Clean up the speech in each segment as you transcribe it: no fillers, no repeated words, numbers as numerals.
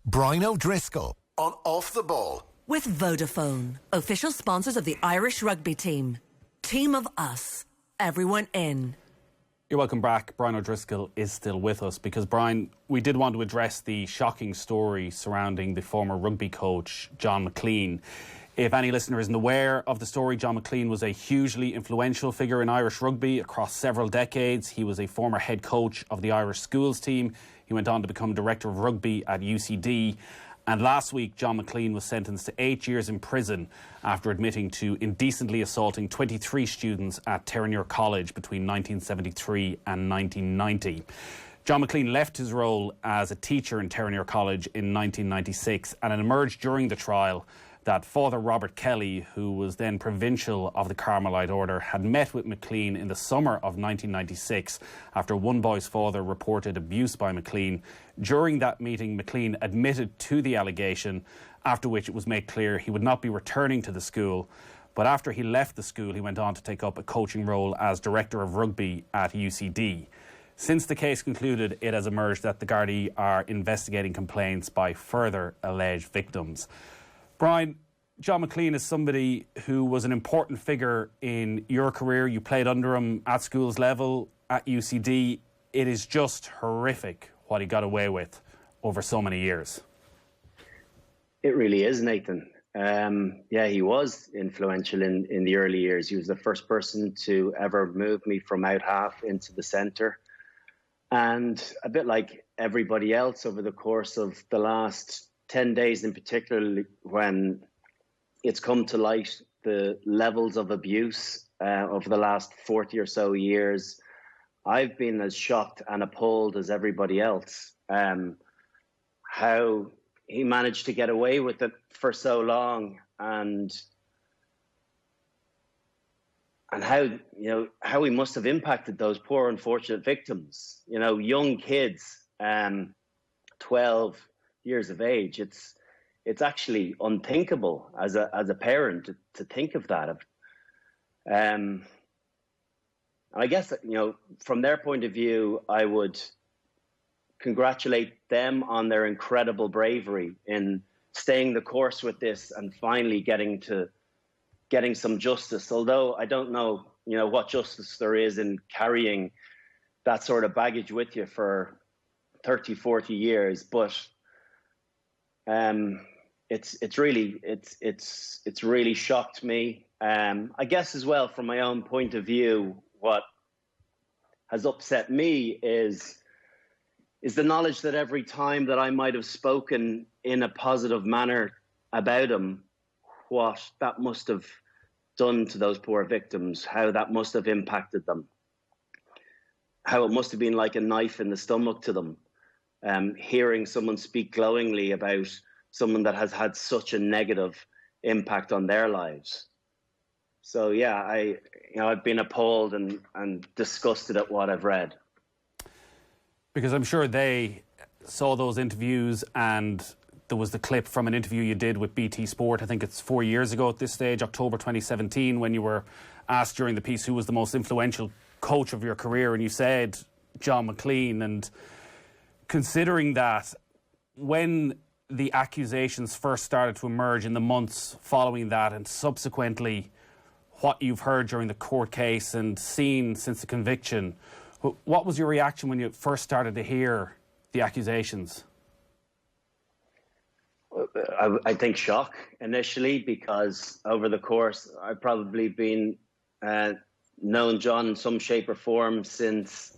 Brian O'Driscoll on Off the Ball. With Vodafone, official sponsors of the Irish rugby team. Team of us. Everyone in. You're welcome back. Brian O'Driscoll is still with us because, Brian, we did want to address the shocking story surrounding the former rugby coach, John McClean. If any listener isn't aware of the story, John McLean was a hugely influential figure in Irish rugby across several decades. He was a former head coach of the Irish schools team. He went on to become director of rugby at UCD. And last week, John McLean was sentenced to 8 years in prison after admitting to indecently assaulting 23 students at Terenure College between 1973 and 1990. John McLean left his role as a teacher in Terenure College in 1996, and it emerged during the trial that Father Robert Kelly, who was then provincial of the Carmelite Order, had met with McLean in the summer of 1996 after one boy's father reported abuse by McLean. During that meeting, McLean admitted to the allegation, after which it was made clear he would not be returning to the school. But after he left the school, he went on to take up a coaching role as director of rugby at UCD. Since the case concluded, it has emerged that the Gardaí are investigating complaints by further alleged victims. Brian, John McLean is somebody who was an important figure in your career. You played under him at schools level, at UCD. It is just horrific what he got away with over so many years. It really is, Nathan. He was influential in the early years. He was the first person to ever move me from out half into the centre. And a bit like everybody else over the course of the last 10 days in particular, when it's come to light the levels of abuse over the last 40 or so years, I've been as shocked and appalled as everybody else. How he managed to get away with it for so long, and how he must have impacted those poor unfortunate victims. Young kids, 12 years of age. It's actually unthinkable as a parent to think of that. I guess from their point of view, I would congratulate them on their incredible bravery in staying the course with this and finally getting some justice. Although I don't know what justice there is in carrying that sort of baggage with you for 30, 40 years, but it's really shocked me. I guess as well, from my own point of view, what has upset me is the knowledge that every time that I might have spoken in a positive manner about him, what that must have done to those poor victims, how that must have impacted them, how it must have been like a knife in the stomach to them. Hearing someone speak glowingly about someone that has had such a negative impact on their lives. So yeah, I've been appalled and disgusted at what I've read. Because I'm sure they saw those interviews, and there was the clip from an interview you did with BT Sport, I think it's 4 years ago at this stage, October 2017, when you were asked during the piece who was the most influential coach of your career, and you said John McClean. And considering that, when the accusations first started to emerge in the months following that, and subsequently what you've heard during the court case and seen since the conviction, what was your reaction when you first started to hear the accusations? I think shock initially, because over the course I've probably been known John in some shape or form since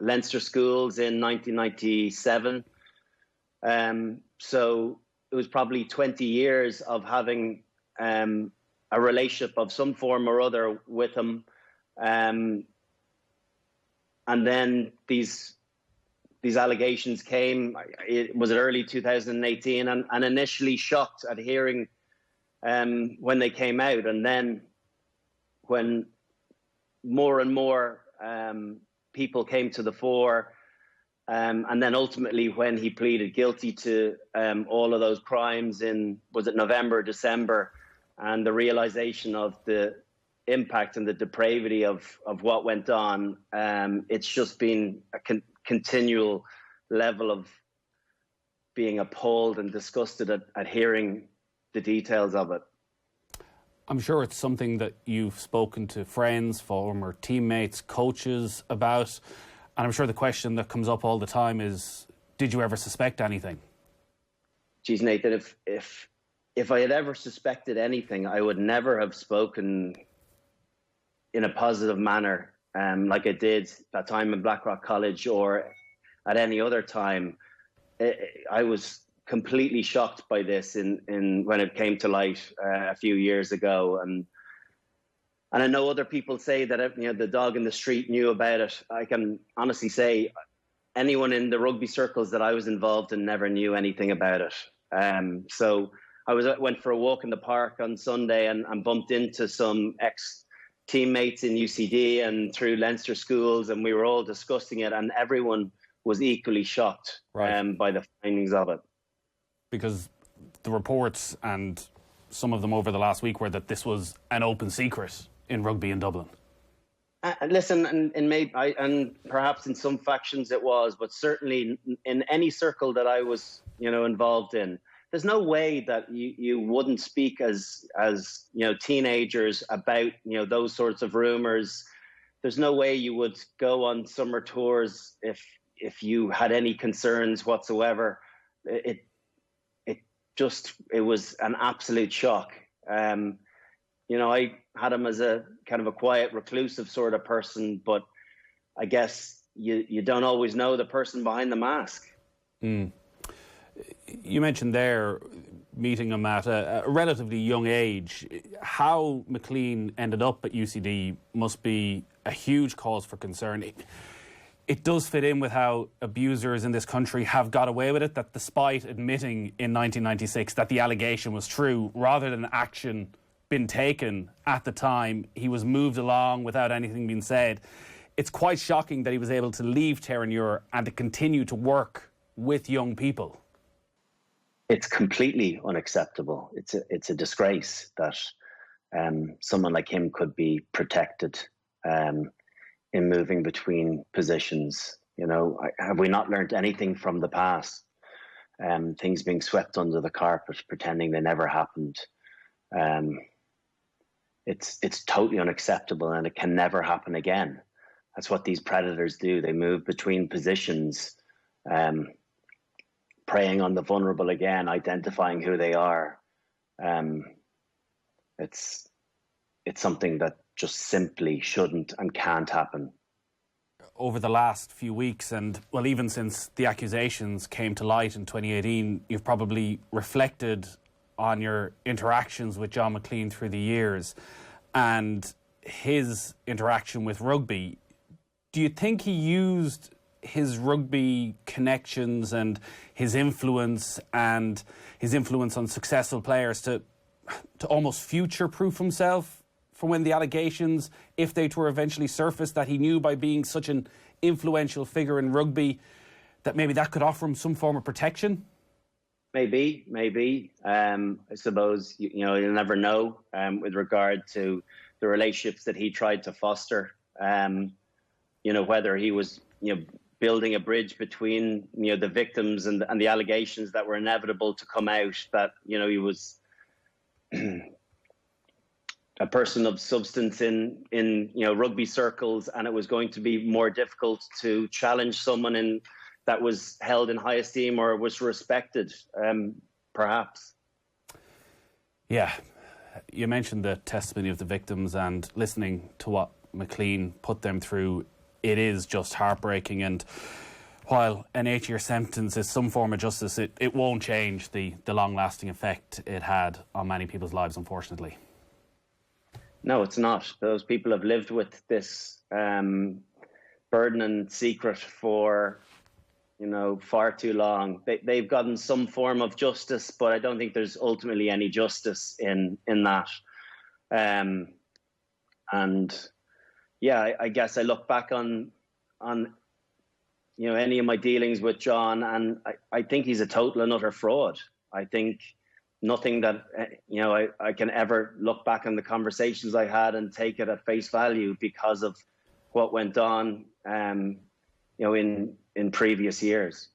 Leinster schools in 1997. So it was probably 20 years of having a relationship of some form or other with him. And then these allegations came. It was early 2018, and initially shocked at hearing when they came out, and then when more and more people came to the fore, and then ultimately when he pleaded guilty to all of those crimes in, was it November, December, and the realization of the impact and the depravity of what went on, it's just been a continual level of being appalled and disgusted at hearing the details of it. I'm sure it's something that you've spoken to friends, former teammates, coaches about. And I'm sure the question that comes up all the time is, did you ever suspect anything? Geez, Nathan, if I had ever suspected anything, I would never have spoken in a positive manner like I did that time in Blackrock College or at any other time. I was completely shocked by this in when it came to light a few years ago, and I know other people say that the dog in the street knew about it. I can honestly say anyone in the rugby circles that I was involved in never knew anything about it. So I went for a walk in the park on Sunday and bumped into some ex-teammates in UCD and through Leinster schools, and we were all discussing it, and everyone was equally shocked by the findings of it. Because the reports, and some of them over the last week, were that this was an open secret in rugby in Dublin. Listen, and perhaps in some factions it was, but certainly in any circle that I was, involved in, there's no way that you wouldn't speak as teenagers about those sorts of rumors. There's no way you would go on summer tours if you had any concerns whatsoever. It was an absolute shock. I had him as a kind of a quiet, reclusive sort of person, but I guess you don't always know the person behind the mask. Mm. You mentioned there meeting him at a relatively young age. How McLean ended up at UCD must be a huge cause for concern. It does fit in with how abusers in this country have got away with it, that despite admitting in 1996 that the allegation was true, rather than action been taken at the time, he was moved along without anything being said. It's quite shocking that he was able to leave Terenure and to continue to work with young people. It's completely unacceptable. It's a disgrace that someone like him could be protected in moving between positions. Have we not learned anything from the past? Things being swept under the carpet, pretending they never happened. It's totally unacceptable, and it can never happen again. That's what these predators do. They move between positions, preying on the vulnerable again, identifying who they are. It's something that just simply shouldn't and can't happen. Over the last few weeks, and well, even since the accusations came to light in 2018, you've probably reflected on your interactions with John McClean through the years and his interaction with rugby. Do you think he used his rugby connections and his influence on successful players to almost future-proof himself for when the allegations, if they were eventually surfaced, that he knew by being such an influential figure in rugby, that maybe that could offer him some form of protection? Maybe. I suppose, you'll never know with regard to the relationships that he tried to foster. Whether he was, building a bridge between, the victims and the allegations that were inevitable to come out, that, he was a person of substance in rugby circles, and it was going to be more difficult to challenge someone that was held in high esteem or was respected, perhaps. Yeah, you mentioned the testimony of the victims, and listening to what McLean put them through, it is just heartbreaking. And while an 8-year sentence is some form of justice, it won't change the long-lasting effect it had on many people's lives, unfortunately. No, it's not. Those people have lived with this burden and secret for, far too long. They've gotten some form of justice, but I don't think there's ultimately any justice in that. And yeah, I guess I look back on any of my dealings with John, and I think he's a total and utter fraud. I think nothing that I can ever look back on the conversations I had and take it at face value because of what went on in previous years.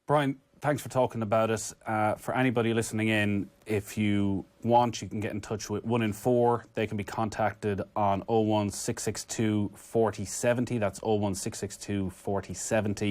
Brian, thanks for talking about it. For anybody listening in, if you want, you can get in touch with 1 in 4. They can be contacted on 01662 4070. That's 01662 4070.